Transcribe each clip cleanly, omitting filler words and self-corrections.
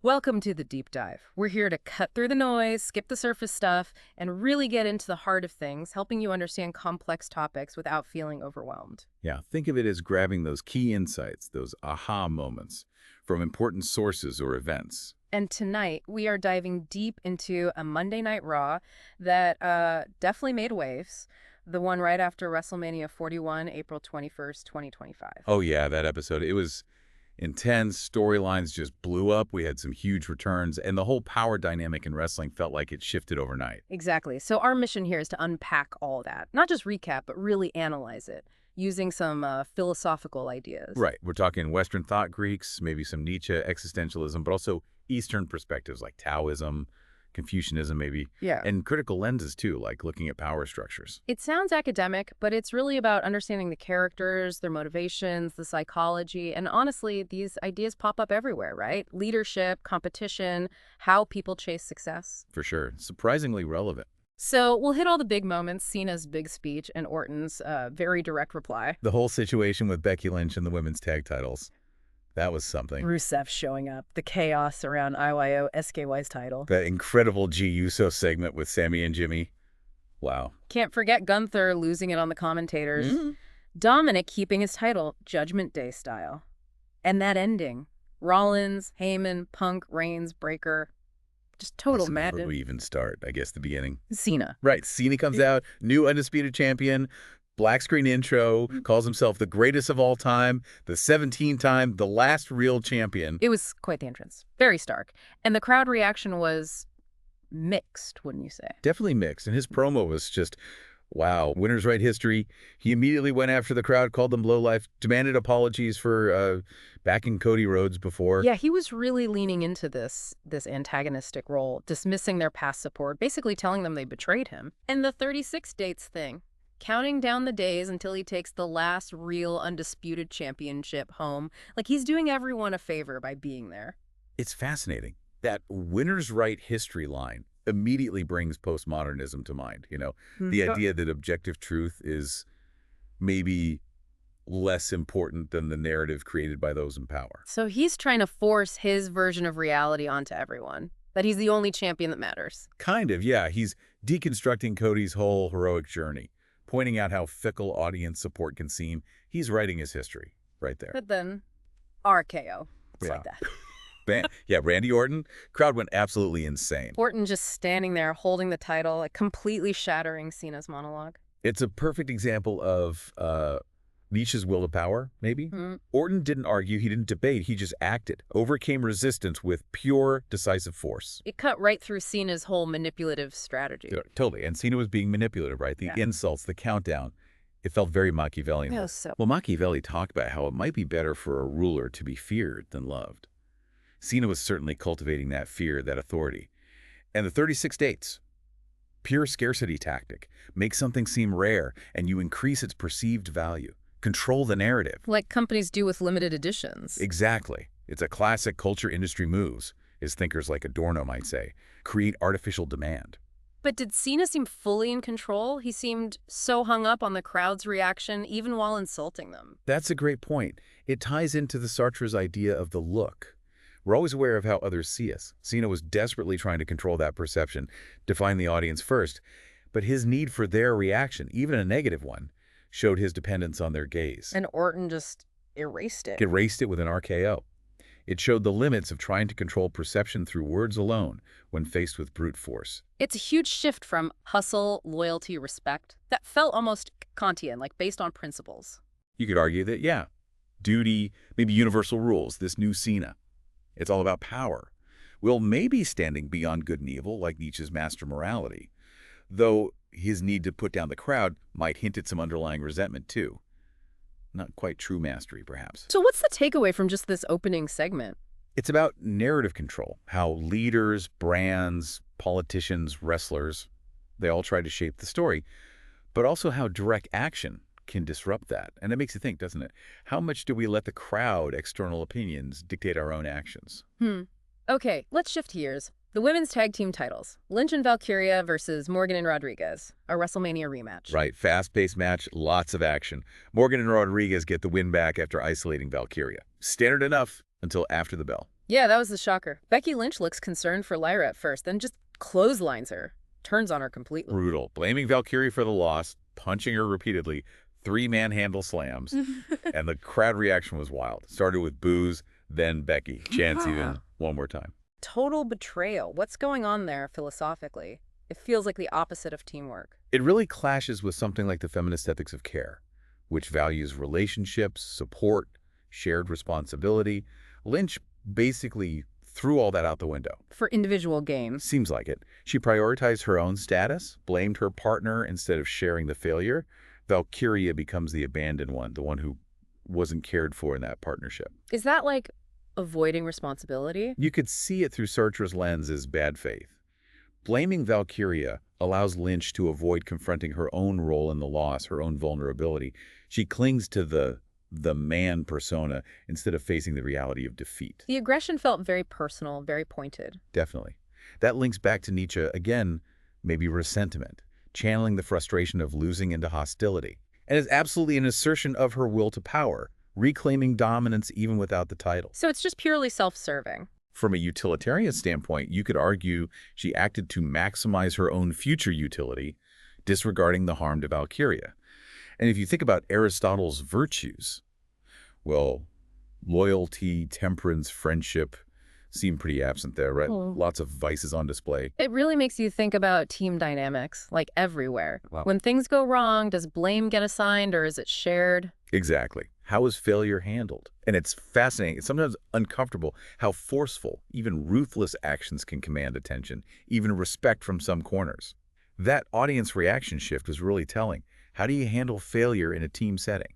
Welcome to the deep dive. We're here to cut through the noise, skip the surface stuff, and really get into the heart of things, helping you understand complex topics without feeling overwhelmed. Yeah, think of it as grabbing those key insights, those aha moments from important sources or events. And tonight, we are diving deep into a Monday Night Raw that definitely made waves. The one right after WrestleMania 41, April 21st, 2025. Oh yeah, that episode, it was intense. Storylines just blew up. We had some huge returns, and the whole power dynamic in wrestling felt like it shifted overnight. Exactly. So our mission here is to unpack all that. Not just recap, but really analyze it, using some philosophical ideas. Right. We're talking Western thought Greeks, maybe some Nietzsche existentialism, but also Eastern perspectives like Taoism, Confucianism maybe, Yeah. and critical lenses too, like looking at power structures. It sounds academic, but it's really about understanding the characters, their motivations, the psychology, and honestly, these ideas pop up everywhere, right? Leadership, competition, how people chase success. For sure. Surprisingly relevant. So we'll hit all the big moments, Cena's big speech and Orton's very direct reply. The whole situation with Becky Lynch and the women's tag titles, that was something. Rusev showing up, the chaos around IYO SKY's title. That incredible G Uso segment with Sammy and Jimmy. Wow. Can't forget Gunther losing it on the commentators. Mhm. Dominic keeping his title, Judgment Day style. And that ending. Rollins, Heyman, Punk, Reigns, Breaker. Just total Where madness. would we even start? I guess the beginning. Cena. Right. Cena comes out, new undisputed champion, black screen intro, calls himself the greatest of all time, the 17-time, the last real champion. It was quite the entrance. Very stark. And the crowd reaction was mixed, wouldn't you say? Definitely mixed. And his promo was just, wow, winners write history. He immediately went after the crowd, called them lowlife, demanded apologies for backing Cody Rhodes before. Yeah, he was really leaning into this antagonistic role, dismissing their past support, basically telling them they betrayed him. And the 36 dates thing, counting down the days until he takes the last real undisputed championship home. Like he's doing everyone a favor by being there. It's fascinating. That winners write history line immediately brings postmodernism to mind, you know? The Sure. idea that objective truth is maybe less important than the narrative created by those in power. So he's trying to force his version of reality onto everyone, that he's the only champion that matters. Kind of, yeah. He's deconstructing Cody's whole heroic journey, pointing out how fickle audience support can seem. He's writing his history right there. But then, RKO. It's Yeah. like that. Yeah, Randy Orton, crowd went absolutely insane. Orton just standing there holding the title, like completely shattering Cena's monologue. It's a perfect example of Nietzsche's will to power, maybe. Hmm. Orton didn't argue, he didn't debate, he just acted, overcame resistance with pure, decisive force. It cut right through Cena's whole manipulative strategy. Yeah, totally. And Cena was being manipulative, right? The Yeah. insults, the countdown. It felt very Machiavellian. Yeah, so Well, Machiavelli talked about how it might be better for a ruler to be feared than loved. Cena was certainly cultivating that fear, that authority. And the 36 dates, pure scarcity tactic. Make something seem rare, and you increase its perceived value. Control the narrative. like companies do with limited editions. Exactly. It's a classic culture industry moves, as thinkers like Adorno might say. Create artificial demand. But did Cena seem fully in control? He seemed so hung up on the crowd's reaction, even while insulting them. That's a great point. It ties into the Sartre's idea of the look. We're always aware of how others see us. Cena was desperately trying to control that perception, define the audience first, but his need for their reaction, even a negative one, showed his dependence on their gaze. And Orton just erased it. Erased it with an RKO. It showed the limits of trying to control perception through words alone when faced with brute force. It's a huge shift from hustle, loyalty, respect. That felt almost Kantian, like based on principles. You could argue that, yeah, duty, maybe universal rules, this new Cena. It's all about power. Will maybe standing beyond good and evil, like Nietzsche's master morality, though his need to put down the crowd might hint at some underlying resentment too. Not quite true mastery, perhaps. So what's the takeaway from just this opening segment? It's about narrative control, how leaders, brands, politicians, wrestlers, they all try to shape the story, but also how direct action can disrupt that. And it makes you think, doesn't it? How much do we let the crowd external opinions dictate our own actions? Okay, let's shift gears. The women's tag team titles. Lynch and Valkyria versus Morgan and Rodriguez. A WrestleMania rematch. Right, fast-paced match, lots of action. Morgan and Rodriguez get the win back after isolating Valkyria. Standard enough until after the bell. Yeah, that was the shocker. Becky Lynch looks concerned for Lyra at first, then just clotheslines her, turns on her completely. Brutal. Blaming Valkyrie for the loss, punching her repeatedly, 3 manhandle slams, and the crowd reaction was wild. Started with boos, then Becky. Chance even one more time. Total betrayal. What's going on there philosophically? It feels like the opposite of teamwork. It really clashes with something like the feminist ethics of care, which values relationships, support, shared responsibility. Lynch basically threw all that out the window. For individual gains. Seems like it. She prioritized her own status, blamed her partner instead of sharing the failure. Valkyria becomes the abandoned one, the one who wasn't cared for in that partnership. Is that like avoiding responsibility? You could see it through Sartre's lens as bad faith. Blaming Valkyria allows Lynch to avoid confronting her own role in the loss, her own vulnerability. She clings to the man persona instead of facing the reality of defeat. The aggression felt very personal, very pointed. Definitely. That links back to Nietzsche, again, maybe resentment, channeling the frustration of losing into hostility. And is absolutely an assertion of her will to power, reclaiming dominance even without the title. So it's just purely self-serving. From a utilitarian standpoint, you could argue she acted to maximize her own future utility, disregarding the harm to Valkyria. And if you think about Aristotle's virtues, well, loyalty, temperance, friendship seem pretty absent there, right? Lots of vices on display. It really makes you think about team dynamics, like everywhere. Wow. When things go wrong, does blame get assigned or is it shared? Exactly. How is failure handled? And it's fascinating, it's sometimes uncomfortable how forceful, even ruthless actions can command attention, even respect from some corners. That audience reaction shift was really telling. How do you handle failure in a team setting?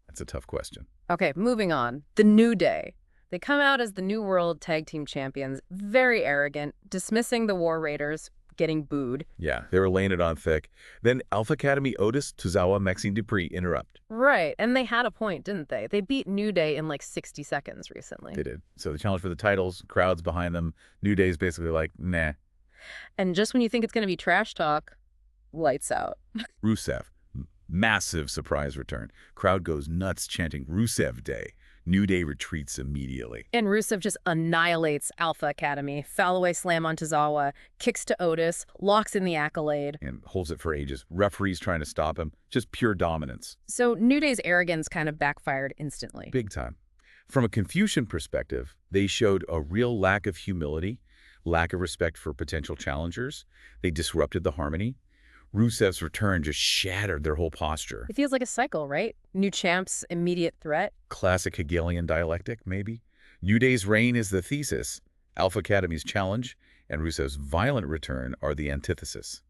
That's a tough question. Okay, moving on. The New Day. They come out as the New World Tag Team Champions, very arrogant, dismissing the War Raiders, getting booed. Yeah, they were laying it on thick. Then Alpha Academy Otis, Tozawa, Maxine Dupree interrupt. Right, and they had a point, didn't they? They beat New Day in like 60 seconds recently. They did. So the challenge for the titles, crowds behind them. New Day's basically like, nah. And just when you think it's going to be trash talk, lights out. Rusev, massive surprise return. Crowd goes nuts chanting Rusev Day. New Day retreats immediately. And Rusev just annihilates Alpha Academy. Foul-away slam on Tozawa, kicks to Otis, locks in the accolade. And holds it for ages. Referees trying to stop him. Just pure dominance. So New Day's arrogance kind of backfired instantly. Big time. From a Confucian perspective, they showed a real lack of humility, lack of respect for potential challengers. They disrupted the harmony. Rusev's return just shattered their whole posture. It feels like a cycle, right? New champs, immediate threat. Classic Hegelian dialectic, maybe? New Day's reign is the thesis. Alpha Academy's challenge and Rusev's violent return are the antithesis.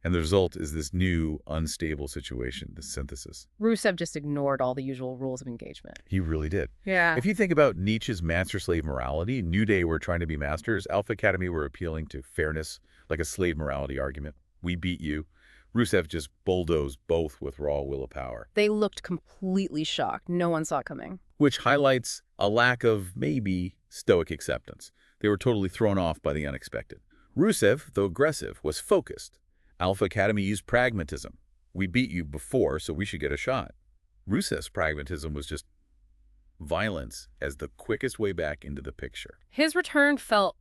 And the result is this new, unstable situation, this synthesis. Rusev just ignored all the usual rules of engagement. He really did. Yeah. If you think about Nietzsche's master-slave morality, New Day were trying to be masters. Alpha Academy were appealing to fairness, like a slave morality argument. We beat you. Rusev just bulldozed both with raw will of power. They looked completely shocked. No one saw it coming. Which highlights a lack of, maybe, stoic acceptance. They were totally thrown off by the unexpected. Rusev, though aggressive, was focused. Alpha Academy used pragmatism. We beat you before, so we should get a shot. Rusev's pragmatism was just violence as the quickest way back into the picture. His return felt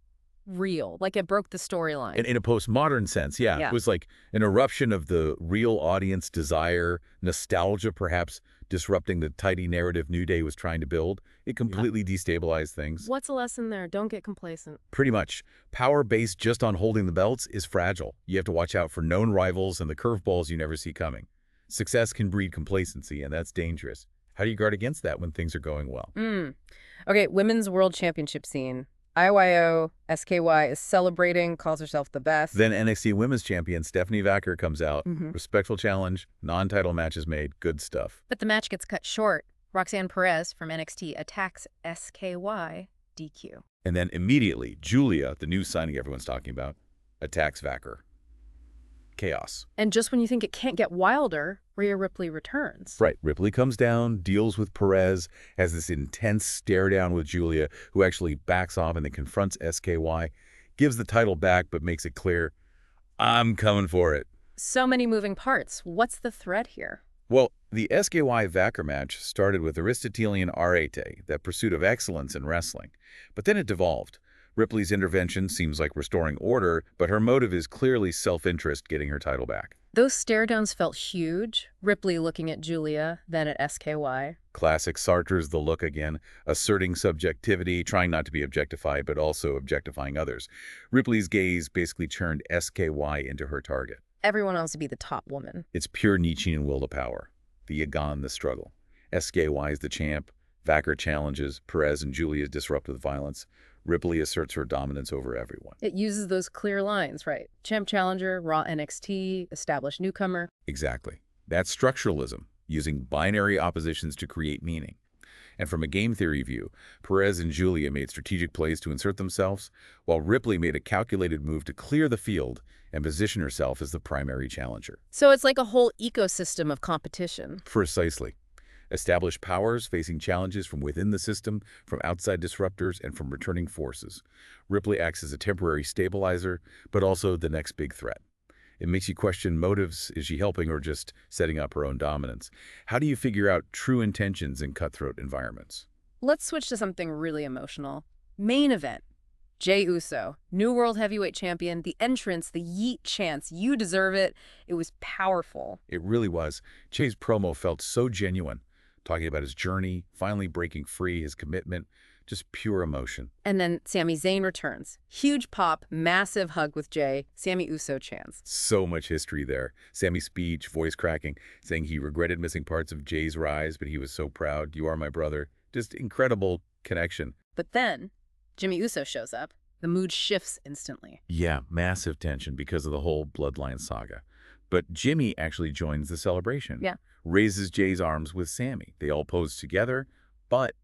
real, like it broke the storyline. In a postmodern sense, yeah. It was like an eruption of the real audience desire, nostalgia perhaps, disrupting the tidy narrative New Day was trying to build. It completely destabilized things. What's the lesson there? Don't get complacent. Pretty much. Power based just on holding the belts is fragile. You have to watch out for known rivals and the curveballs you never see coming. Success can breed complacency, and that's dangerous. How do you guard against that when things are going well? Okay, Women's World Championship scene. IYO, SKY is celebrating, calls herself the best. Then NXT Women's Champion Stephanie Vacker comes out. Respectful challenge, non-title matches made, good stuff. But the match gets cut short. Roxanne Perez from NXT attacks SKY, DQ. And then immediately, Julia, the new signing everyone's talking about, attacks Vacker. Chaos. And just when you think it can't get wilder, Rhea Ripley returns. Right. Ripley comes down, deals with Perez, has this intense stare down with Julia, who actually backs off and then confronts SKY, gives the title back, but makes it clear, I'm coming for it. So many moving parts. What's the thread here? Well, The SKY-Vacker match started with Aristotelian arete, that pursuit of excellence in wrestling. But then it devolved. Ripley's intervention seems like restoring order, but her motive is clearly self-interest getting her title back. Those stare-downs felt huge. Ripley looking at Julia, then at SKY. Classic Sartre's The Look again, asserting subjectivity, trying not to be objectified, but also objectifying others. Ripley's gaze basically turned SKY into her target. Everyone wants to be the top woman. It's pure Nietzschean will to power. The Yagan, the struggle. SKY is the champ. Vacker challenges. Perez and Julia disrupt with violence. Ripley asserts her dominance over everyone. It uses those clear lines, right? Champ challenger, Raw NXT, established newcomer. Exactly. That's structuralism, using binary oppositions to create meaning. And from a game theory view, Perez and Julia made strategic plays to insert themselves, while Ripley made a calculated move to clear the field and position herself as the primary challenger. So it's like a whole ecosystem of competition. Precisely. Established powers facing challenges from within the system, from outside disruptors, and from returning forces. Ripley acts as a temporary stabilizer, but also the next big threat. It makes you question motives. Is she helping or just setting up her own dominance? How do you figure out true intentions in cutthroat environments? Let's switch to something really emotional. Main event. Jey Uso, new World Heavyweight Champion, the entrance, the yeet chants, you deserve it. It was powerful. It really was. Jey's promo felt so genuine, talking about his journey, finally breaking free, his commitment, just pure emotion. And then Sami Zayn returns. Huge pop, massive hug with Jey, Sami Uso chants. So much history there. Sami's speech, voice cracking, saying he regretted missing parts of Jey's rise, but he was so proud. You are my brother. Just incredible connection. But then Jimmy Uso shows up. The mood shifts instantly. Yeah, massive tension because of the whole bloodline saga. But Jimmy actually joins the celebration. Yeah. Raises Jey's arms with Sami. They all pose together, but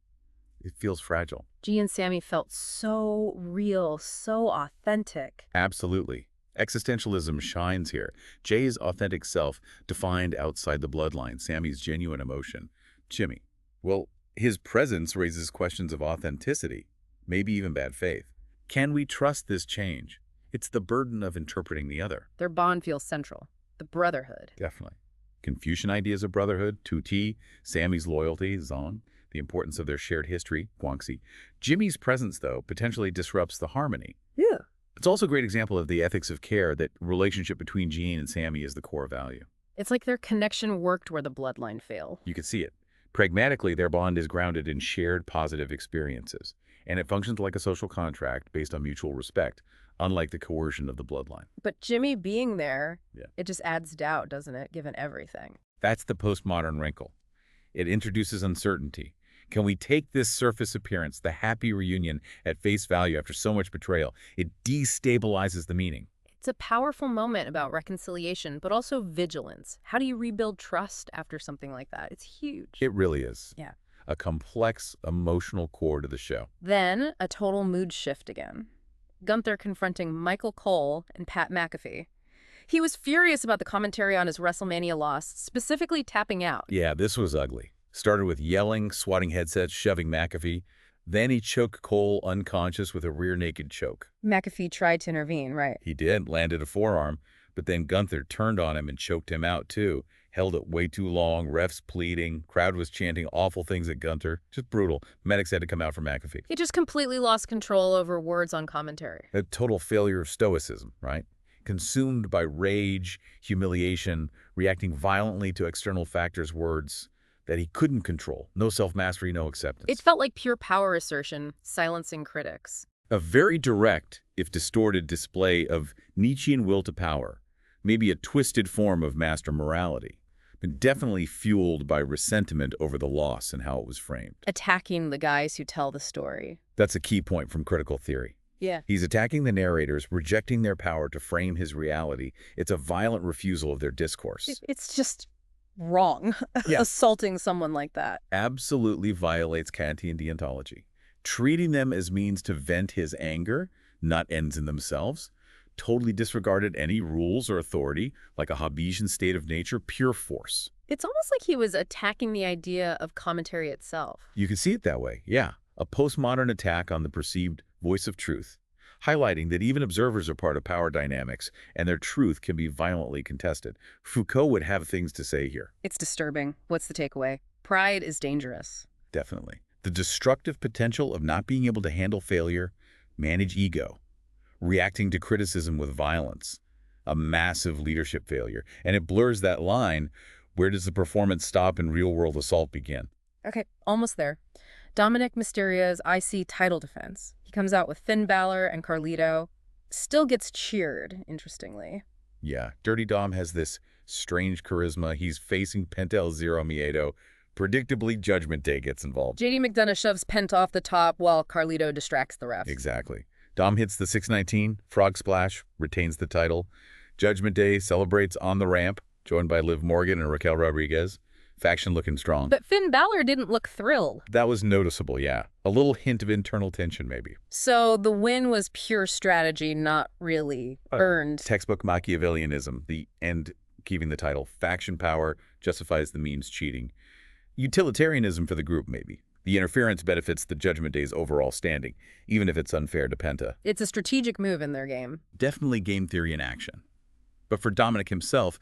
it feels fragile. G and Sami felt so real, so authentic. Absolutely. Existentialism shines here. Jey's authentic self defined outside the bloodline, Sami's genuine emotion. Jimmy, well, his presence raises questions of authenticity, maybe even bad faith. Can we trust this change? It's the burden of interpreting the other. Their bond feels central. The brotherhood. Definitely. Confucian ideas of brotherhood, 2T, Sami's loyalty, Zong, the importance of their shared history, Guangxi. Jimmy's presence, though, potentially disrupts the harmony. Yeah. It's also a great example of the ethics of care, that relationship between Jean and Sami is the core value. It's like their connection worked where the bloodline failed. You can see it. Pragmatically, their bond is grounded in shared positive experiences, and it functions like a social contract based on mutual respect, unlike the coercion of the bloodline. But Jimmy being there, Yeah. it just adds doubt, doesn't it, given everything? That's the postmodern wrinkle. It introduces uncertainty. Can we take this surface appearance, the happy reunion, at face value after so much betrayal? It destabilizes the meaning. It's a powerful moment about reconciliation, but also vigilance. How do you rebuild trust after something like that? It's huge. It really is. Yeah. A complex, emotional core to the show. Then, a total mood shift again. Gunther confronting Michael Cole and Pat McAfee. He was furious about the commentary on his WrestleMania loss, specifically tapping out. Yeah, this was ugly. Started with yelling, swatting headsets, shoving McAfee. Then he choked Cole unconscious with a rear naked choke. McAfee tried to intervene, right? He did, landed a forearm, but then Gunther turned on him and choked him out too. Held it way too long, refs pleading, crowd was chanting awful things at Gunther. Just brutal. Medics had to come out for McAfee. He just completely lost control over words on commentary. A total failure of stoicism, right? Consumed by rage, humiliation, reacting violently to external factors, words that he couldn't control. No self-mastery, no acceptance. It felt like pure power assertion, silencing critics. A very direct, if distorted, display of Nietzschean will to power, maybe a twisted form of master morality, but definitely fueled by resentment over the loss and how it was framed. Attacking the guys who tell the story. That's a key point from critical theory. Yeah. He's attacking the narrators, rejecting their power to frame his reality. It's a violent refusal of their discourse. It's just wrong. Yeah. Assaulting someone like that. Absolutely violates Kantian deontology. Treating them as means to vent his anger, not ends in themselves. Totally disregarded any rules or authority, like a Hobbesian state of nature, pure force. It's almost like he was attacking the idea of commentary itself. You can see it that way, yeah. A postmodern attack on the perceived voice of truth, highlighting that even observers are part of power dynamics and their truth can be violently contested. Foucault would have things to say here. It's disturbing. What's the takeaway? Pride is dangerous. Definitely. The destructive potential of not being able to handle failure, manage ego, reacting to criticism with violence, a massive leadership failure. And it blurs that line. Where does the performance stop and real-world assault begin? Okay, almost there. Dominic Mysterio's IC title defense. He comes out with Finn Balor and Carlito. Still gets cheered, interestingly. Yeah, Dirty Dom has this strange charisma. He's facing Penta El Zero Miedo. Predictably, Judgment Day gets involved. JD McDonough shoves Penta off the top while Carlito distracts the ref. Exactly. Dom hits the 619, frog splash, retains the title. Judgment Day celebrates on the ramp, joined by Liv Morgan and Raquel Rodriguez. Faction looking strong. But Finn Balor didn't look thrilled. That was noticeable, yeah. A little hint of internal tension, maybe. So the win was pure strategy, not really earned. Textbook Machiavellianism, the end keeping the title. Faction power justifies the means cheating. Utilitarianism for the group, maybe. The interference benefits the Judgment Day's overall standing, even if it's unfair to Penta. It's a strategic move in their game. Definitely game theory in action. But for Dominic himself,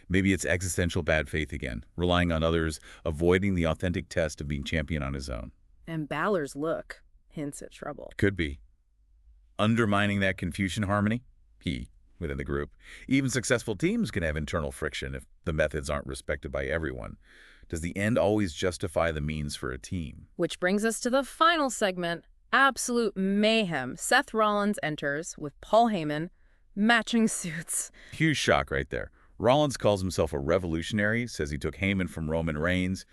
maybe it's existential bad faith again, relying on others, avoiding the authentic test of being champion on his own. And Balor's look hints at trouble. Could be. Undermining that Confucian harmony? Within the group. Even successful teams can have internal friction if the methods aren't respected by everyone. Does the end always justify the means for a team? Which brings us to the final segment, absolute mayhem. Seth Rollins enters with Paul Heyman, matching suits. Huge shock right there. Rollins calls himself a revolutionary, says he took Heyman from Roman Reigns.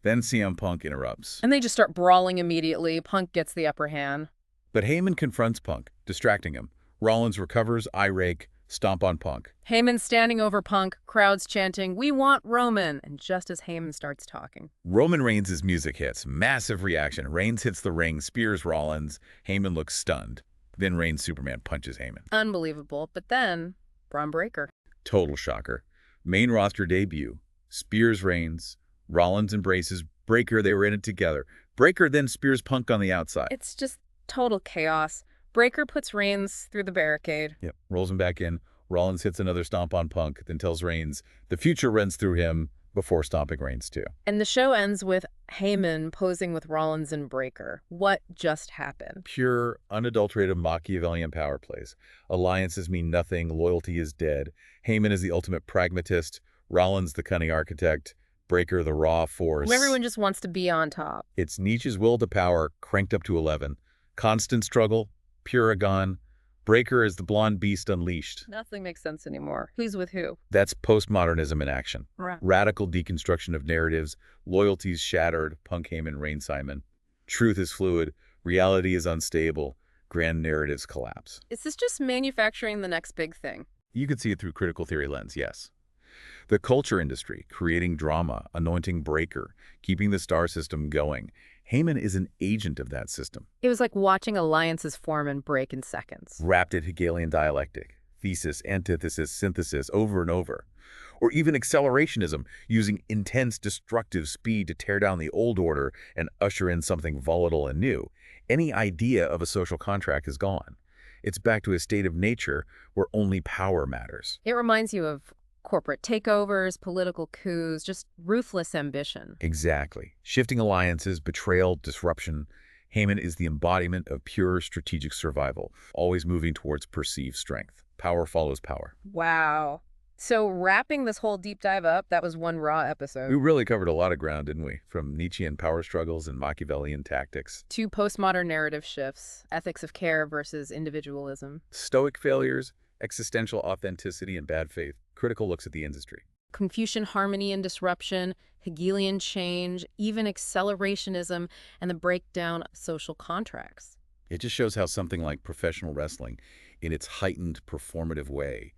Then CM Punk interrupts. And they just start brawling immediately. Punk gets the upper hand. But Heyman confronts Punk, distracting him. Rollins recovers, eye rake, stomp on Punk. Heyman standing over Punk, crowds chanting, "We want Roman!" And just as Heyman starts talking, Roman Reigns' music hits. Massive reaction. Reigns hits the ring, spears Rollins. Heyman looks stunned. Then Reigns Superman punches Heyman. unbelievable. But then, Braun Breaker. Total shocker. Main roster debut. Spears Reigns. Rollins embraces Breaker. They were in it together. Breaker then spears Punk on the outside. It's just total chaos. Breaker puts Reigns through the barricade. Yep, rolls him back in. Rollins hits another stomp on Punk, then tells Reigns the future runs through him before stomping Reigns too. And the show ends with Heyman posing with Rollins and Breaker. What just happened? Pure, unadulterated Machiavellian power plays. Alliances mean nothing. Loyalty is dead. Heyman is the ultimate pragmatist. Rollins the cunning architect. Breaker the raw force. Everyone just wants to be on top. It's Nietzsche's will to power cranked up to 11. Constant struggle. Puragon. Breaker is the blonde beast unleashed. Nothing makes sense anymore. Who's with who? That's postmodernism in action. Right. Radical deconstruction of narratives. Loyalties shattered. Punk, Heyman, Reigns, Simon. Truth is fluid. Reality is unstable. Grand narratives collapse. Is this just manufacturing the next big thing? You could see it through critical theory lens, yes. The culture industry, creating drama, anointing Breaker, keeping the star system going. Heyman is an agent of that system. It was like watching alliances form and break in seconds. Wrapped in Hegelian dialectic, thesis, antithesis, synthesis, over and over. Or even accelerationism, using intense destructive speed to tear down the old order and usher in something volatile and new. Any idea of a social contract is gone. It's back to a state of nature where only power matters. It reminds you of corporate takeovers, political coups, just ruthless ambition. Exactly. Shifting alliances, betrayal, disruption. Heyman is the embodiment of pure strategic survival, always moving towards perceived strength. Power follows power. Wow. So wrapping this whole deep dive up, that was one raw episode. We really covered a lot of ground, didn't we? From Nietzschean power struggles and Machiavellian tactics. Two postmodern narrative shifts, ethics of care versus individualism. Stoic failures, existential authenticity and bad faith. Critical looks at the industry. Confucian harmony and disruption, Hegelian change, even accelerationism, and the breakdown of social contracts. It just shows how something like professional wrestling, in its heightened performative way,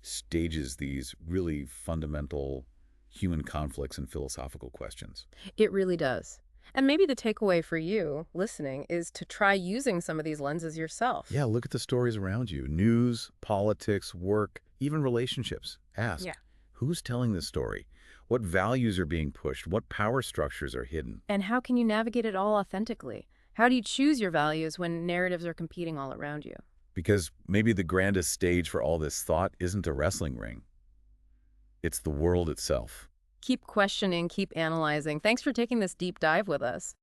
stages these really fundamental human conflicts and philosophical questions. It really does. And maybe the takeaway for you listening is to try using some of these lenses yourself. Yeah, look at the stories around you. News, politics, work, even relationships. Ask, who's telling this story? What values are being pushed? What power structures are hidden? And how can you navigate it all authentically? How do you choose your values when narratives are competing all around you? Because maybe the grandest stage for all this thought isn't a wrestling ring. It's the world itself. Keep questioning, keep analyzing. Thanks for taking this deep dive with us.